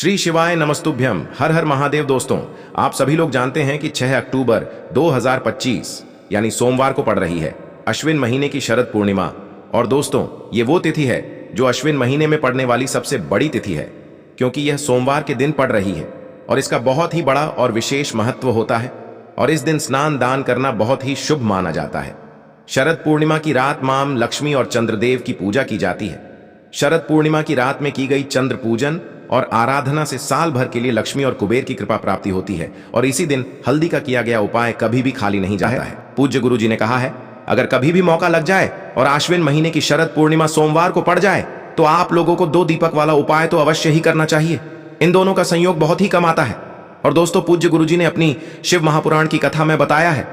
श्री शिवाय नमस्तुभ्यम। हर हर महादेव। दोस्तों, आप सभी लोग जानते हैं कि 6 अक्टूबर 2025 यानी सोमवार को पड़ रही है अश्विन महीने की शरद पूर्णिमा। और दोस्तों, ये वो तिथि है जो अश्विन महीने में पड़ने वाली सबसे बड़ी तिथि है, क्योंकि यह सोमवार के दिन पड़ रही है और इसका बहुत ही बड़ा और विशेष महत्व होता है। और इस दिन स्नान दान करना बहुत ही शुभ माना जाता है। शरद पूर्णिमा की रात मां लक्ष्मी और चंद्रदेव की पूजा की जाती है। शरद पूर्णिमा की रात में की गई चंद्र पूजन और आराधना से साल भर के लिए लक्ष्मी और कुबेर की कृपा प्राप्ति होती है। और इसी दिन हल्दी का किया गया उपाय कभी भी खाली नहीं जाता है। पूज्य गुरु जी ने कहा है, अगर कभी भी मौका लग जाए और आश्विन महीने की शरद पूर्णिमा सोमवार को पड़ जाए तो आप लोगों को 2 दीपक वाला उपाय तो अवश्य ही करना चाहिए। इन दोनों का संयोग बहुत ही कम आता है। और दोस्तों, पूज्य गुरु जी ने अपनी शिव महापुराण की कथा में बताया है,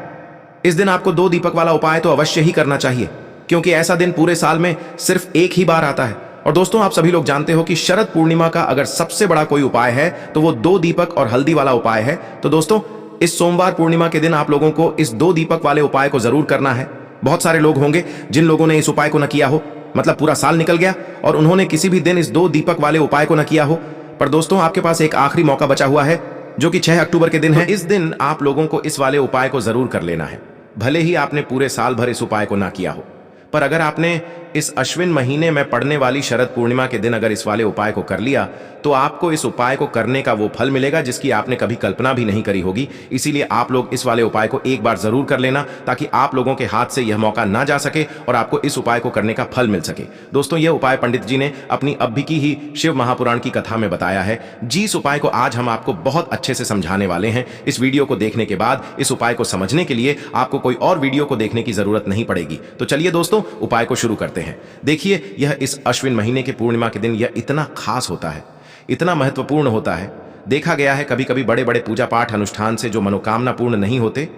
इस दिन आपको 2 दीपक वाला उपाय तो अवश्य ही करना चाहिए, क्योंकि ऐसा दिन पूरे साल में सिर्फ एक ही बार आता है। और दोस्तों, आप सभी लोग जानते हो कि शरद पूर्णिमा का अगर सबसे बड़ा कोई उपाय है तो वो 2 दीपक और हल्दी वाला उपाय है। तो दोस्तों, इस सोमवार पूर्णिमा के दिन आप लोगों को इस 2 दीपक वाले उपाय को जरूर करना है। बहुत सारे लोग होंगे जिन लोगों ने इस उपाय को न किया हो, मतलब पूरा साल निकल गया और उन्होंने किसी भी दिन इस 2 दीपक वाले उपाय को न किया हो। पर दोस्तों, आपके पास एक आखिरी मौका बचा हुआ है, जो कि 6 अक्टूबर के दिन है। इस दिन आप लोगों को इस वाले उपाय को जरूर कर लेना है, भले ही आपने पूरे साल भर इस उपाय को ना किया हो। पर अगर आपने इस अश्विन महीने में पड़ने वाली शरद पूर्णिमा के दिन अगर इस वाले उपाय को कर लिया तो आपको इस उपाय को करने का वो फल मिलेगा जिसकी आपने कभी कल्पना भी नहीं करी होगी। इसीलिए आप लोग इस वाले उपाय को एक बार जरूर कर लेना, ताकि आप लोगों के हाथ से यह मौका ना जा सके और आपको इस उपाय को करने का फल मिल सके। दोस्तों, यह उपाय पंडित जी ने अपनी अभी की ही शिव महापुराण की कथा में बताया है। जिस उपाय को आज हम आपको बहुत अच्छे से समझाने वाले हैं, इस वीडियो को देखने के बाद इस उपाय को समझने के लिए आपको कोई और वीडियो को देखने की जरूरत नहीं पड़ेगी। तो चलिए दोस्तों, उपाय को शुरू करते हैं। देखिए, यह इस अश्विन महीने के पूर्णिमा के दिन यह इतना खास होता है, इतना महत्वपूर्ण होता है। देखा गया है कभी कभी बड़े बड़े पूजा पाठ अनुष्ठान से जो मनोकामना पूर्ण नहीं होते,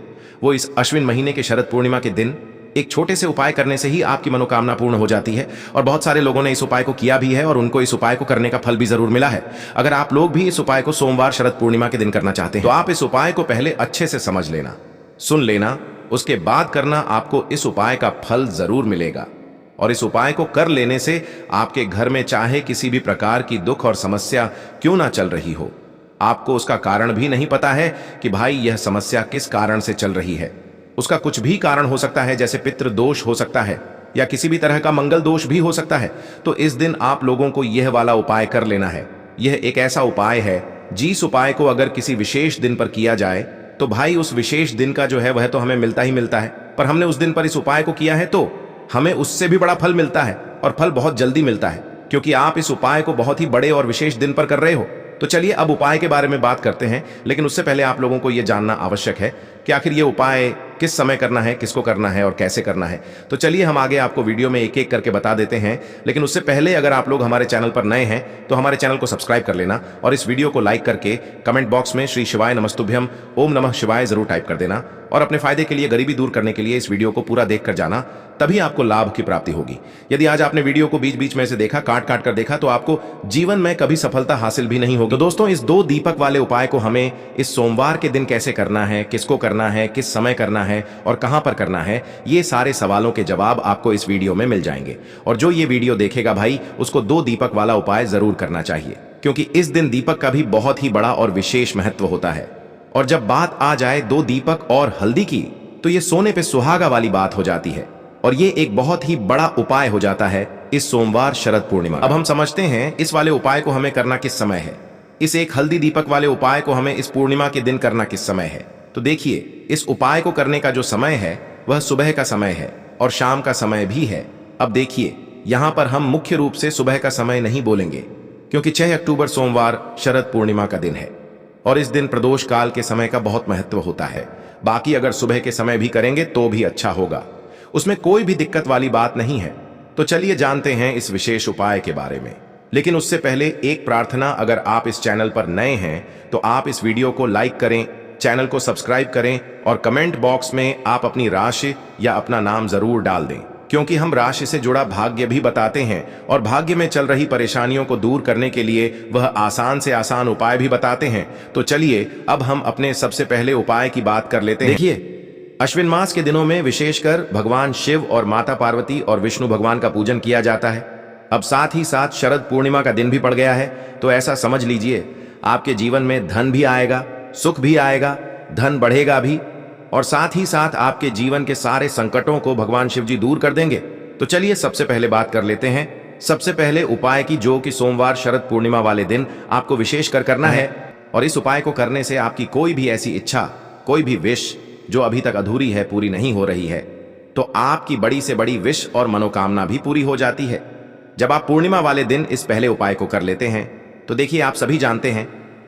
वो इस अश्विन महीने के शरद पूर्णिमा के दिन एक छोटे से उपाय करने से ही आपकी मनोकामना पूर्ण हो जाती है। और बहुत सारे लोगों ने इस उपाय को किया भी है और उनको इस उपाय को करने का फल भी जरूर मिला है। अगर आप लोग भी इस उपाय को सोमवार शरद पूर्णिमा के दिन करना चाहते हैं तो आप इस उपाय को पहले अच्छे से समझ लेना, सुन लेना, उसके बाद करना। आपको इस उपाय का फल जरूर मिलेगा। और इस उपाय को कर लेने से आपके घर में चाहे किसी भी प्रकार की दुख और समस्या क्यों ना चल रही हो, आपको उसका कारण भी नहीं पता है कि भाई यह समस्या किस कारण से चल रही है। उसका कुछ भी कारण हो सकता है, जैसे पितृ दोष हो सकता है या किसी भी तरह का मंगल दोष भी हो सकता है। तो इस दिन आप लोगों को यह वाला उपाय कर लेना है। यह एक ऐसा उपाय है, जिस उपाय को अगर किसी विशेष दिन पर किया जाए तो भाई उस विशेष दिन का जो है वह तो हमें मिलता ही मिलता है, पर हमने उस दिन पर इस उपाय को किया है तो हमें उससे भी बड़ा फल मिलता है, और फल बहुत जल्दी मिलता है, क्योंकि आप इस उपाय को बहुत ही बड़े और विशेष दिन पर कर रहे हो। तो चलिए अब उपाय के बारे में बात करते हैं, लेकिन उससे पहले आप लोगों को यह जानना आवश्यक है कि आखिर ये उपाय किस समय करना है, किसको करना है और कैसे करना है। तो चलिए हम आगे आपको वीडियो में एक एक करके बता देते हैं। लेकिन उससे पहले अगर आप लोग हमारे चैनल पर नए हैं तो हमारे चैनल को सब्सक्राइब कर लेना और इस वीडियो को लाइक करके कमेंट बॉक्स में श्री शिवाय नमस्तुभ्यम ओम नमः शिवाय जरूर टाइप कर देना। और अपने फायदे के लिए, गरीबी दूर करने के लिए इस वीडियो को पूरा देख कर जाना, तभी आपको लाभ की प्राप्ति होगी। यदि आज आपने वीडियो को बीच बीच में से देखा, काट काट कर देखा, तो आपको जीवन में कभी सफलता हासिल भी नहीं होगी। तो दोस्तों, इस 2 दीपक वाले उपाय को हमें इस सोमवार के दिन कैसे करना है, किसको करना है, किस समय करना है और कहां पर करना है, ये सारे सवालों के जवाब आपको इस वीडियो में मिल जाएंगे। और जो ये वीडियो देखेगा भाई, उसको 2 दीपक वाला उपाय जरूर करना चाहिए, क्योंकि इस दिन दीपक का भी बहुत ही बड़ा और विशेष महत्व होता है। और जब बात आ जाए 2 दीपक और हल्दी की, तो ये सोने पे सुहागा वाली बात हो जाती है और ये एक बहुत ही बड़ा उपाय हो जाता है इस सोमवार शरद पूर्णिमा। अब हम समझते हैं इस वाले उपाय को हमें करना किस समय है। इस एक हल्दी दीपक वाले उपाय को हमें इस पूर्णिमा के दिन करना किस समय है। तो देखिए, इस उपाय को करने का जो समय है वह सुबह का समय है और शाम का समय भी है। अब देखिए, यहां पर हम मुख्य रूप से सुबह का समय नहीं बोलेंगे, क्योंकि 6 अक्टूबर सोमवार शरद पूर्णिमा का दिन है और इस दिन प्रदोष काल के समय का बहुत महत्व होता है। बाकी अगर सुबह के समय भी करेंगे तो भी अच्छा होगा, उसमें कोई भी दिक्कत वाली बात नहीं है। तो चलिए जानते हैं इस विशेष उपाय के बारे में। लेकिन उससे पहले एक प्रार्थना, अगर आप इस चैनल पर नए हैं तो आप इस वीडियो को लाइक करें, चैनल को सब्सक्राइब करें और कमेंट बॉक्स में आप अपनी राशि या अपना नाम जरूर डाल दें, क्योंकि हम राशि से जुड़ा भाग्य भी बताते हैं और भाग्य में चल रही परेशानियों को दूर करने के लिए वह आसान से आसान उपाय भी बताते हैं। तो चलिए अब हम अपने सबसे पहले उपाय की बात कर लेते हैं। देखिए, अश्विन मास के दिनों में विशेषकर भगवान शिव और माता पार्वती और विष्णु भगवान का पूजन किया जाता है। अब साथ ही साथ शरद पूर्णिमा का दिन भी पड़ गया है, तो ऐसा समझ लीजिए आपके जीवन में धन भी आएगा, सुख भी आएगा, धन बढ़ेगा भी, और साथ ही साथ आपके जीवन के सारे संकटों को भगवान शिव जी दूर कर देंगे। तो चलिए सबसे पहले बात कर लेते हैं सबसे पहले उपाय की, जो कि सोमवार शरद पूर्णिमा वाले दिन आपको विशेष कर करना है। और इस उपाय को करने से आपकी कोई भी ऐसी इच्छा, कोई भी विश जो अभी तक अधूरी है, पूरी नहीं हो रही है, तो आपकी बड़ी से बड़ी विश और मनोकामना भी पूरी हो जाती है जब आप पूर्णिमा वाले दिन इस पहले उपाय को कर लेते हैं। तो देखिए, आप सभी जानते हैं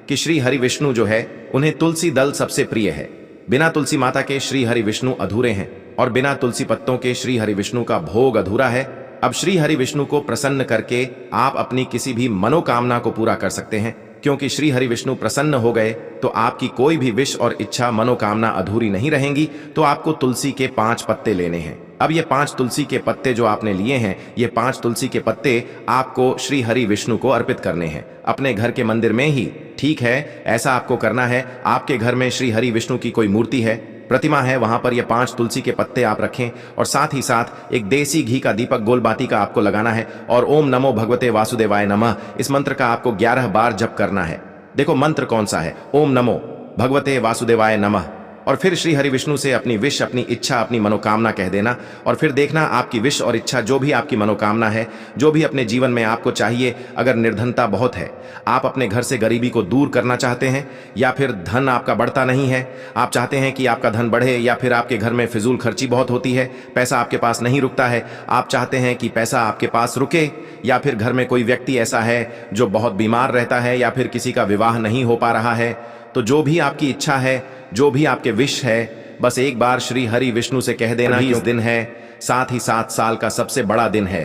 कि श्री हरि विष्णु जो है, उन्हें तुलसी दल सबसे प्रिय है। बिना तुलसी माता के श्री हरि विष्णु अधूरे हैं और बिना तुलसी पत्तों के श्री हरि विष्णु का भोग अधूरा है। अब श्री हरि विष्णु को प्रसन्न करके आप अपनी किसी भी मनोकामना को पूरा कर सकते हैं, क्योंकि श्री हरि विष्णु प्रसन्न हो गए तो आपकी कोई भी विश और इच्छा, मनोकामना अधूरी नहीं रहेंगी। तो आपको तुलसी के 5 पत्ते लेने हैं। अब ये 5 तुलसी के पत्ते जो आपने लिए हैं, ये 5 तुलसी के पत्ते आपको श्री हरि विष्णु को अर्पित करने हैं, अपने घर के मंदिर में ही। ठीक है, ऐसा आपको करना है। आपके घर में श्री हरि विष्णु की कोई मूर्ति है, प्रतिमा है, वहां पर ये 5 तुलसी के पत्ते आप रखें और साथ ही साथ एक देसी घी का दीपक गोलबाती का आपको लगाना है और ओम नमो भगवते वासुदेवाय नमः इस मंत्र का आपको 11 बार जप करना है। देखो मंत्र कौन सा है, ओम नमो भगवते वासुदेवाय नमः। और फिर श्री हरि विष्णु से अपनी विश, अपनी इच्छा, अपनी मनोकामना कह देना और फिर देखना आपकी विश और इच्छा, जो भी आपकी मनोकामना है, जो भी अपने जीवन में आपको चाहिए। अगर निर्धनता बहुत है, आप अपने घर से गरीबी को दूर करना चाहते हैं, या फिर धन आपका बढ़ता नहीं है, आप चाहते हैं कि आपका धन बढ़े, या फिर आपके घर में फिजूल खर्ची बहुत होती है, पैसा आपके पास नहीं रुकता है, आप चाहते हैं कि पैसा आपके पास रुके, या फिर घर में कोई व्यक्ति ऐसा है जो बहुत बीमार रहता है, या फिर किसी का विवाह नहीं हो पा रहा है, तो जो भी आपकी इच्छा है, जो भी आपके विश है, बस एक बार श्री हरि विष्णु से कह देना कि इस दिन है, साथ ही साथ साल का सबसे बड़ा दिन है।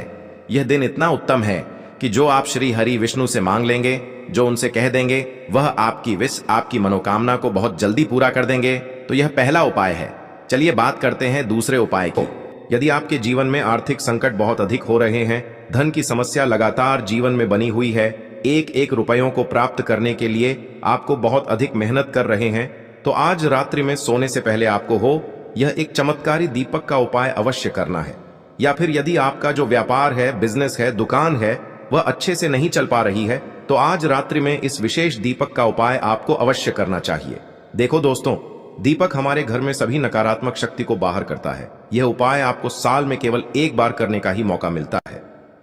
यह दिन इतना उत्तम है कि जो आप श्री हरि विष्णु से मांग लेंगे, जो उनसे कह देंगे, वह आपकी विश, आपकी मनोकामना को बहुत जल्दी पूरा कर देंगे। तो यह पहला उपाय है। चलिए बात करते हैं दूसरे उपाय की। यदि आपके जीवन में आर्थिक संकट बहुत अधिक हो रहे हैं, धन की समस्या लगातार जीवन में बनी हुई है, एक एक रुपयों को प्राप्त करने के लिए आपको बहुत अधिक मेहनत कर रहे हैं, तो आज रात्रि में सोने से पहले आपको यह एक चमत्कारी दीपक का उपाय अवश्य करना है। या फिर यदि आपका जो व्यापार है, बिजनेस है, दुकान है, वह अच्छे से नहीं चल पा रही है, तो आज रात्रि में इस विशेष दीपक का उपाय आपको अवश्य करना चाहिए। देखो दोस्तों, दीपक हमारे घर में सभी नकारात्मक शक्ति को बाहर करता है। यह उपाय आपको साल में केवल एक बार करने का ही मौका मिलता है।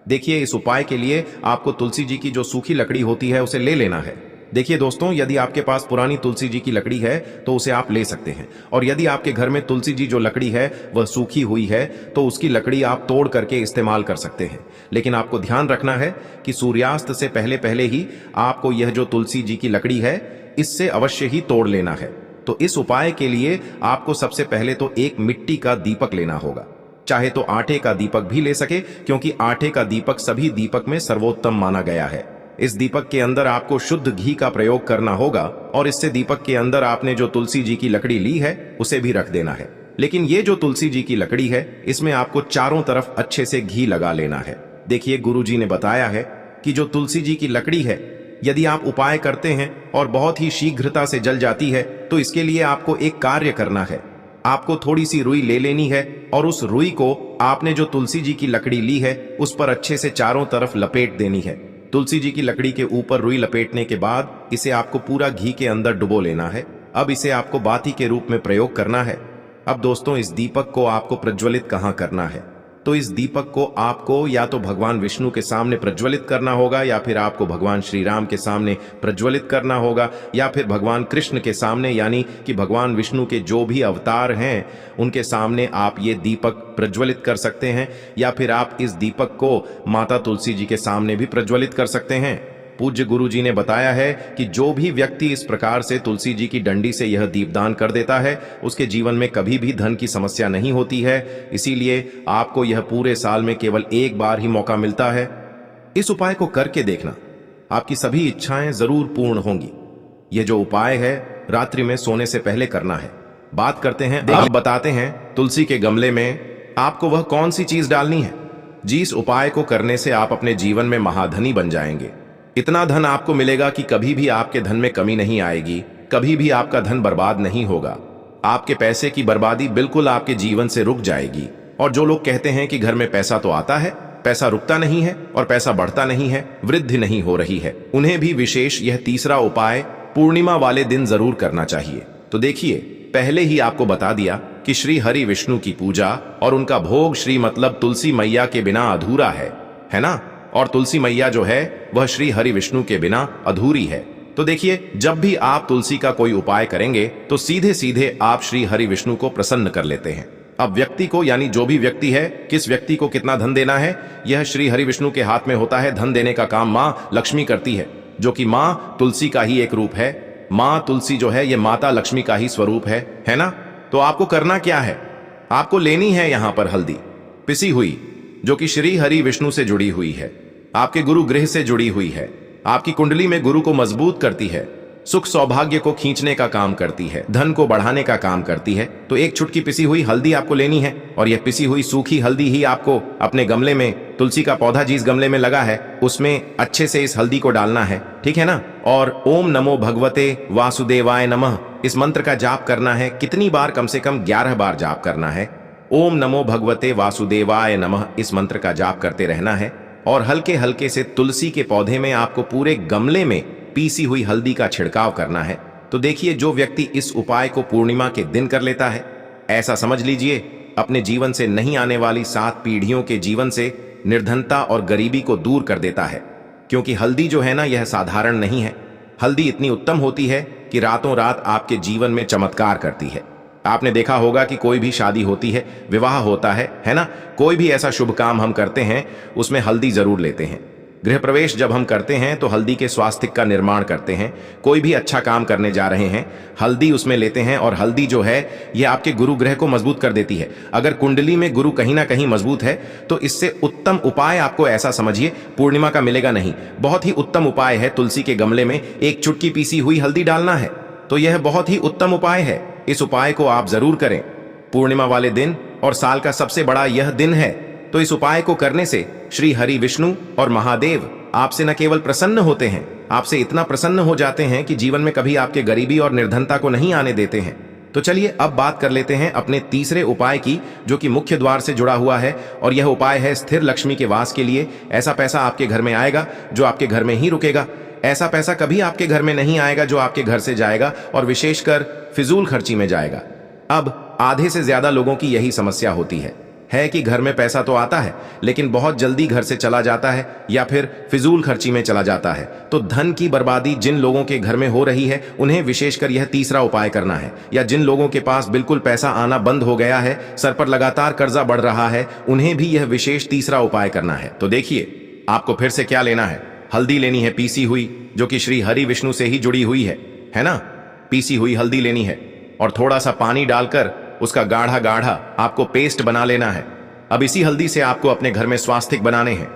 देखिए, इस उपाय के लिए आपको तुलसी जी की जो सूखी लकड़ी होती है, उसे ले लेना है। देखिए दोस्तों, यदि आपके पास पुरानी तुलसी जी की लकड़ी है तो उसे आप ले सकते हैं, और यदि आपके घर में तुलसी जी जो लकड़ी है वह सूखी हुई है, तो उसकी लकड़ी आप तोड़ करके इस्तेमाल कर सकते हैं। लेकिन आपको ध्यान रखना है कि सूर्यास्त से पहले पहले ही आपको यह जो तुलसी जी की लकड़ी है, इससे अवश्य ही तोड़ लेना है। तो इस उपाय के लिए आपको सबसे पहले तो एक मिट्टी का दीपक लेना होगा, चाहे तो आटे का दीपक भी ले सके, क्योंकि आटे का दीपक सभी दीपक में सर्वोत्तम माना गया है। इस दीपक के अंदर आपको शुद्ध घी का प्रयोग करना होगा, और इससे दीपक के अंदर आपने जो तुलसी जी की लकड़ी ली है उसे भी रख देना है। लेकिन ये जो तुलसी जी की लकड़ी है, इसमें आपको चारों तरफ अच्छे से घी लगा लेना है। देखिए, गुरुजी ने बताया है कि जो तुलसी जी की लकड़ी है, यदि आप उपाय करते हैं और बहुत ही शीघ्रता से जल जाती है, तो इसके लिए आपको एक कार्य करना है। आपको थोड़ी सी रुई ले लेनी है और उस रुई को आपने जो तुलसी जी की लकड़ी ली है उस पर अच्छे से चारों तरफ लपेट देनी है। तुलसी जी की लकड़ी के ऊपर रुई लपेटने के बाद इसे आपको पूरा घी के अंदर डुबो लेना है। अब इसे आपको बाती के रूप में प्रयोग करना है। अब दोस्तों, इस दीपक को आपको प्रज्वलित कहाँ करना है? तो इस दीपक को आपको या तो भगवान विष्णु के सामने प्रज्वलित करना होगा, या फिर आपको भगवान श्री राम के सामने प्रज्वलित करना होगा, या फिर भगवान कृष्ण के सामने, यानी कि भगवान विष्णु के जो भी अवतार हैं उनके सामने आप ये दीपक प्रज्वलित कर सकते हैं। या फिर आप इस दीपक को माता तुलसी जी के सामने भी प्रज्वलित कर सकते हैं। पूज्य गुरु जी ने बताया है कि जो भी व्यक्ति इस प्रकार से तुलसी जी की डंडी से यह दीपदान कर देता है, उसके जीवन में कभी भी धन की समस्या नहीं होती है। इसीलिए आपको यह पूरे साल में केवल एक बार ही मौका मिलता है। इस उपाय को करके देखना, आपकी सभी इच्छाएं जरूर पूर्ण होंगी। यह जो उपाय है रात्रि में सोने से पहले करना है। बात करते हैं, अब बताते हैं तुलसी के गमले में आपको वह कौन सी चीज डालनी है जिस उपाय को करने से आप अपने जीवन में महाधनी बन जाएंगे। इतना धन आपको मिलेगा कि कभी भी आपके धन में कमी नहीं आएगी, कभी भी आपका धन बर्बाद नहीं होगा। आपके पैसे की बर्बादी बिल्कुल आपके जीवन से रुक जाएगी। और जो लोग कहते हैं कि घर में पैसा तो आता है, पैसा रुकता नहीं है और पैसा बढ़ता नहीं है, वृद्धि नहीं हो रही है, उन्हें भी विशेष यह तीसरा उपाय पूर्णिमा वाले दिन जरूर करना चाहिए। तो देखिए, पहले ही आपको बता दिया कि श्री हरि विष्णु की पूजा और उनका भोग श्री मतलब तुलसी मैया के बिना अधूरा है ना? और तुलसी मैया जो है वह श्री हरि विष्णु के बिना अधूरी है। तो देखिए, जब भी आप तुलसी का कोई उपाय करेंगे तो सीधे सीधे आप श्री हरि विष्णु को प्रसन्न कर लेते हैं। अब व्यक्ति को, यानी जो भी व्यक्ति है, किस व्यक्ति को कितना धन देना है, यह श्री हरि विष्णु के हाथ में होता है। धन देने का काम माँ लक्ष्मी करती है, जो कि माँ तुलसी का ही एक रूप है। माँ तुलसी जो है यह माता लक्ष्मी का ही स्वरूप है ना? तो आपको करना क्या है, आपको लेनी है यहां पर हल्दी पिसी हुई, जो कि श्री हरि विष्णु से जुड़ी हुई है, आपके गुरु गृह से जुड़ी हुई है, आपकी कुंडली में गुरु को मजबूत करती है, सुख सौभाग्य को खींचने का काम करती है, धन को बढ़ाने का काम करती है। तो एक चुटकी पिसी हुई हल्दी आपको लेनी है, और यह पिसी हुई सूखी हल्दी ही आपको अपने गमले में, तुलसी का पौधा जिस गमले में लगा है उसमें अच्छे से इस हल्दी को डालना है, ठीक है ना? और ओम नमो भगवते वासुदेवाय नमः इस मंत्र का जाप करना है। कितनी बार? कम से कम 11 बार जाप करना है। ओम नमो भगवते वासुदेवाय नमः इस मंत्र का जाप करते रहना है, और हल्के हल्के से तुलसी के पौधे में आपको पूरे गमले में पीसी हुई हल्दी का छिड़काव करना है। तो देखिए, जो व्यक्ति इस उपाय को पूर्णिमा के दिन कर लेता है, ऐसा समझ लीजिए अपने जीवन से नहीं आने वाली 7 पीढ़ियों के जीवन से निर्धनता और गरीबी को दूर कर देता है। क्योंकि हल्दी जो है ना, यह साधारण नहीं है। हल्दी इतनी उत्तम होती है कि रातों रात आपके जीवन में चमत्कार करती है। आपने देखा होगा कि कोई भी शादी होती है, विवाह होता है ना? कोई भी ऐसा शुभ काम हम करते हैं उसमें हल्दी जरूर लेते हैं। गृह प्रवेश जब हम करते हैं तो हल्दी के स्वास्तिक का निर्माण करते हैं। कोई भी अच्छा काम करने जा रहे हैं, हल्दी उसमें लेते हैं, और हल्दी जो है यह आपके गुरु ग्रह को मजबूत कर देती है। अगर कुंडली में गुरु कहीं ना कहीं मजबूत है तो इससे उत्तम उपाय आपको, ऐसा समझिए, पूर्णिमा का मिलेगा नहीं। बहुत ही उत्तम उपाय है, तुलसी के गमले में एक चुटकी पीसी हुई हल्दी डालना है। तो यह बहुत ही उत्तम उपाय है, इस उपाय को आप जरूर करें पूर्णिमा वाले दिन, और साल का सबसे बड़ा यह दिन है। तो इस उपाय को करने से श्री हरि विष्णु और महादेव आपसे न केवल प्रसन्न होते हैं, आपसे इतना प्रसन्न हो जाते हैं कि जीवन में कभी आपके गरीबी और निर्धनता को नहीं आने देते हैं। तो चलिए अब बात कर लेते हैं अपने तीसरे उपाय की, जो कि मुख्य द्वार से जुड़ा हुआ है, और यह उपाय है स्थिर लक्ष्मी के वास के लिए। ऐसा पैसा आपके घर में आएगा जो आपके घर में ही रुकेगा। ऐसा पैसा कभी आपके घर में नहीं आएगा जो आपके घर से जाएगा और विशेषकर फिजूल खर्ची में जाएगा। अब आधे से ज्यादा लोगों की यही समस्या होती है कि घर में पैसा तो आता है लेकिन बहुत जल्दी घर से चला जाता है या फिर फिजूल खर्ची में चला जाता है। तो धन की बर्बादी जिन लोगों के घर में हो रही है उन्हें विशेषकर यह तीसरा उपाय करना है, या जिन लोगों के पास बिल्कुल पैसा आना बंद हो गया है, सर पर लगातार कर्जा बढ़ रहा है, उन्हें भी यह विशेष तीसरा उपाय करना है। तो देखिए, आपको फिर से क्या लेना है, हल्दी लेनी है पीसी हुई, जो कि श्री हरि विष्णु से ही जुड़ी हुई है ना? पीसी हुई हल्दी लेनी है, और थोड़ा सा पानी डालकर उसका गाढ़ा गाढ़ा आपको पेस्ट बना लेना है। अब इसी हल्दी से आपको अपने घर में स्वास्तिक बनाने हैं।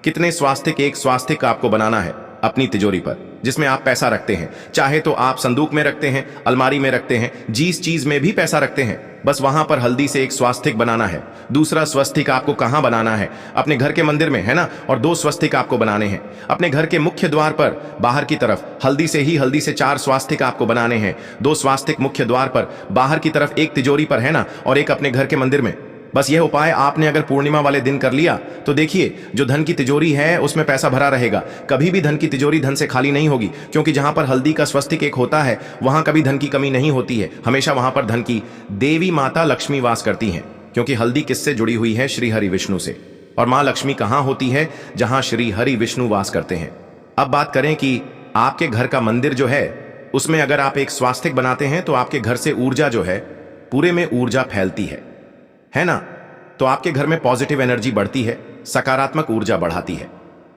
कितने स्वास्तिक? एक स्वास्तिक आपको बनाना है अपनी तिजोरी पर, जिसमें आप पैसा रखते हैं। चाहे तो आप संदूक में रखते हैं, अलमारी में रखते हैं, जिस चीज में भी पैसा रखते हैं, बस वहां पर हल्दी से एक स्वास्तिक बनाना है। दूसरा स्वस्तिक आपको कहां बनाना है? अपने घर के मंदिर में, है ना? और 2 स्वस्तिक आपको बनाने हैं अपने घर के मुख्य द्वार पर बाहर की तरफ। हल्दी से 4 स्वास्तिक आपको बनाने हैं। 2 स्वास्तिक मुख्य द्वार पर बाहर की तरफ, एक तिजोरी पर, है ना? और एक अपने घर के मंदिर में। बस यह उपाय आपने अगर पूर्णिमा वाले दिन कर लिया तो देखिए, जो धन की तिजोरी है उसमें पैसा भरा रहेगा। कभी भी धन की तिजोरी धन से खाली नहीं होगी, क्योंकि जहां पर हल्दी का स्वस्तिक एक होता है वहां कभी धन की कमी नहीं होती है। हमेशा वहां पर धन की देवी माता लक्ष्मी वास करती हैं, क्योंकि हल्दी किससे जुड़ी हुई है? श्री हरि विष्णु से। और मां लक्ष्मी कहां होती है? जहां श्री हरि विष्णु वास करते हैं। अब बात करें कि आपके घर का मंदिर जो है उसमें अगर आप एक स्वास्तिक बनाते हैं तो आपके घर से ऊर्जा जो है, पूरे में ऊर्जा फैलती है ना? तो आपके घर में पॉजिटिव एनर्जी बढ़ती है, सकारात्मक ऊर्जा बढ़ाती है।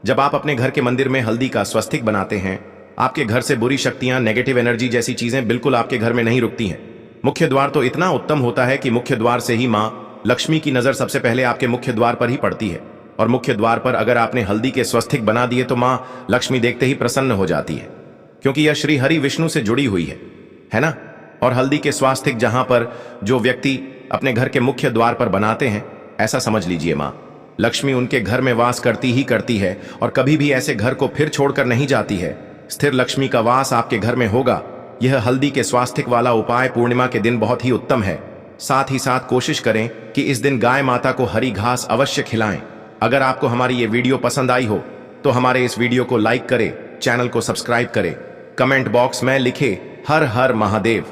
जब आप अपने घर के मंदिर में हल्दी का स्वस्तिक बनाते हैं, आपके घर से बुरी शक्तियां, नेगेटिव एनर्जी जैसी चीजें बिल्कुल आपके घर में नहीं रुकती हैं। मुख्य द्वार तो इतना उत्तम होता है कि मुख्य द्वार से ही मां लक्ष्मी की नजर सबसे पहले आपके मुख्य द्वार पर ही पड़ती है। और मुख्य द्वार पर अगर आपने हल्दी के स्वस्तिक बना दिए तो मां लक्ष्मी देखते ही प्रसन्न हो जाती है, क्योंकि यह श्री हरि विष्णु से जुड़ी हुई है ना? और हल्दी के स्वास्तिक जहां पर जो व्यक्ति अपने घर के मुख्य द्वार पर बनाते हैं, ऐसा समझ लीजिए मां लक्ष्मी उनके घर में वास करती ही करती है, और कभी भी ऐसे घर को फिर छोड़कर नहीं जाती है। स्थिर लक्ष्मी का वास आपके घर में होगा। यह हल्दी के स्वास्तिक वाला उपाय पूर्णिमा के दिन बहुत ही उत्तम है। साथ ही साथ कोशिश करें कि इस दिन गाय माता को हरी घास अवश्य खिलाएं। अगर आपको हमारी ये वीडियो पसंद आई हो तो हमारे इस वीडियो को लाइक करें, चैनल को सब्सक्राइब करें, कमेंट बॉक्स में लिखे हर हर महादेव,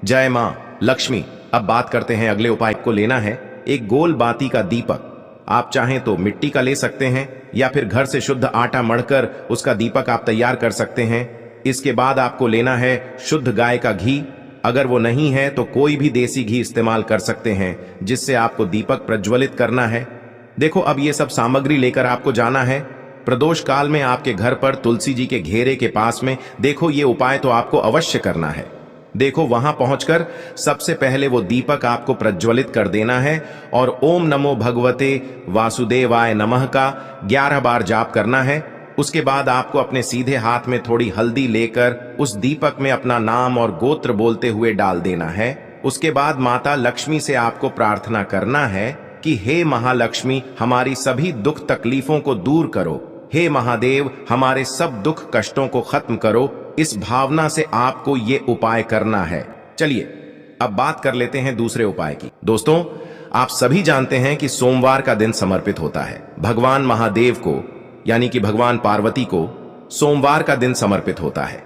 जय मां लक्ष्मी। अब बात करते हैं अगले उपाय को। लेना है एक गोल बाती का दीपक। आप चाहें तो मिट्टी का ले सकते हैं या फिर घर से शुद्ध आटा मढ़कर उसका दीपक आप तैयार कर सकते हैं। इसके बाद आपको लेना है शुद्ध गाय का घी। अगर वो नहीं है तो कोई भी देसी घी इस्तेमाल कर सकते हैं, जिससे आपको दीपक प्रज्वलित करना है। देखो, अब ये सब सामग्री लेकर आपको जाना है प्रदोष काल में आपके घर पर तुलसी जी के घेरे के पास में। देखो, ये उपाय तो आपको अवश्य करना है। देखो, वहां पहुंचकर सबसे पहले वो दीपक आपको प्रज्वलित कर देना है और ओम नमो भगवते वासुदेवाय नमः का 11 बार जाप करना है। उसके बाद आपको अपने सीधे हाथ में थोड़ी हल्दी लेकर उस दीपक में अपना नाम और गोत्र बोलते हुए डाल देना है। उसके बाद माता लक्ष्मी से आपको प्रार्थना करना है कि हे महालक्ष्मी, हमारी सभी दुख तकलीफों को दूर करो। हे महादेव, हमारे सब दुख कष्टों को खत्म करो। इस भावना से आपको ये उपाय करना है। चलिए अब बात कर लेते हैं दूसरे उपाय की। दोस्तों, आप सभी जानते हैं कि सोमवार का दिन समर्पित होता है भगवान महादेव को, यानी कि भगवान पार्वती को सोमवार का दिन समर्पित होता है।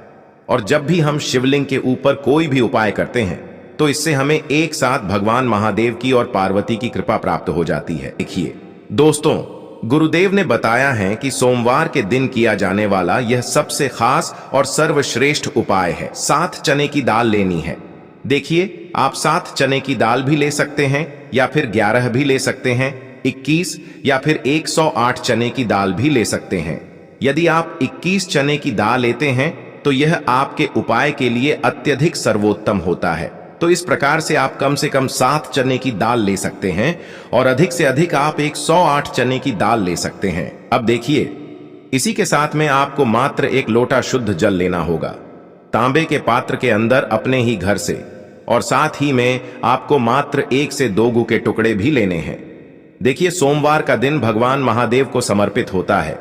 और जब भी हम शिवलिंग के ऊपर कोई भी उपाय करते हैं तो इससे हमें एक साथ भगवान महादेव की और पार्वती की कृपा प्राप्त हो जाती है। देखिए दोस्तों, गुरुदेव ने बताया है कि सोमवार के दिन किया जाने वाला यह सबसे खास और सर्वश्रेष्ठ उपाय है। 7 चने की दाल लेनी है। देखिए, आप 7 चने की दाल भी ले सकते हैं या फिर 11 भी ले सकते हैं, 21 या फिर 108 चने की दाल भी ले सकते हैं। यदि आप 21 चने की दाल लेते हैं तो यह आपके उपाय के लिए अत्यधिक सर्वोत्तम होता है। तो इस प्रकार से आप कम से कम 7 चने की दाल ले सकते हैं और अधिक से अधिक आप 108 चने की दाल ले सकते हैं। अब देखिए, इसी के साथ में आपको मात्र 1 लोटा शुद्ध जल लेना होगा, तांबे के पात्र के अंदर अपने ही घर से। और साथ ही में आपको मात्र 1 से 2 गू के टुकड़े भी लेने हैं। देखिए, सोमवार का दिन भगवान महादेव को समर्पित होता है।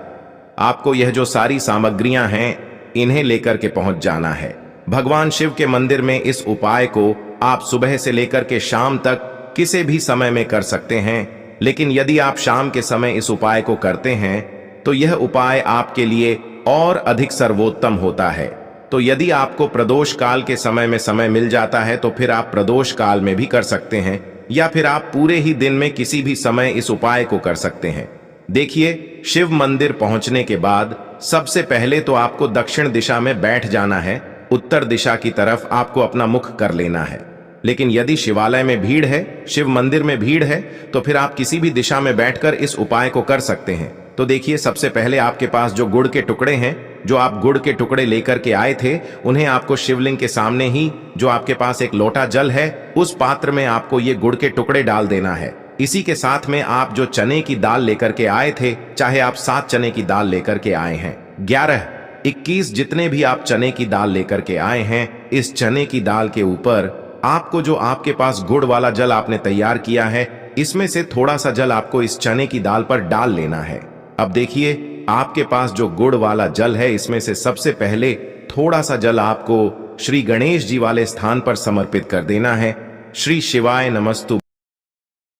आपको यह जो सारी सामग्रियां हैं, इन्हें लेकर के पहुंच जाना है भगवान शिव के मंदिर में। इस उपाय को आप सुबह से लेकर के शाम तक किसी भी समय में कर सकते हैं, लेकिन यदि आप शाम के समय इस उपाय को करते हैं तो यह उपाय आपके लिए और अधिक सर्वोत्तम होता है। तो यदि आपको प्रदोष काल के समय में समय मिल जाता है तो फिर आप प्रदोष काल में भी कर सकते हैं, या फिर आप पूरे ही दिन में किसी भी समय इस उपाय को कर सकते हैं। देखिए, शिव मंदिर पहुंचने के बाद सबसे पहले तो आपको दक्षिण दिशा में बैठ जाना है। उत्तर दिशा की तरफ आपको अपना मुख कर लेना है। लेकिन यदि शिवालय में भीड़ है, शिव मंदिर में भीड़ है, तो फिर आप किसी भी दिशा में बैठकर इस उपाय को कर सकते हैं। तो देखिए, सबसे पहले आपके पास जो गुड़ के टुकड़े हैं, जो आप गुड़ के टुकड़े लेकर के आए थे, उन्हें आपको शिवलिंग के सामने ही जो आपके पास 1 लोटा जल है, उस पात्र में आपको ये गुड़ के टुकड़े डाल देना है। इसी के साथ में आप जो चने की दाल लेकर के आए थे, चाहे आप 7 चने की दाल लेकर के आए हैं, 11, 21 जितने भी आप चने की दाल लेकर के आए हैं, इस चने की दाल के ऊपर आपको जो आपके पास गुड़ वाला जल आपने तैयार किया है, इसमें से थोड़ा सा जल आपको इस चने की दाल पर डाल लेना है। अब देखिए, आपके पास जो गुड़ वाला जल है, इसमें से सबसे पहले थोड़ा सा जल आपको श्री गणेश जी वाले स्थान पर समर्पित कर देना है। श्री शिवाय नमस्तु।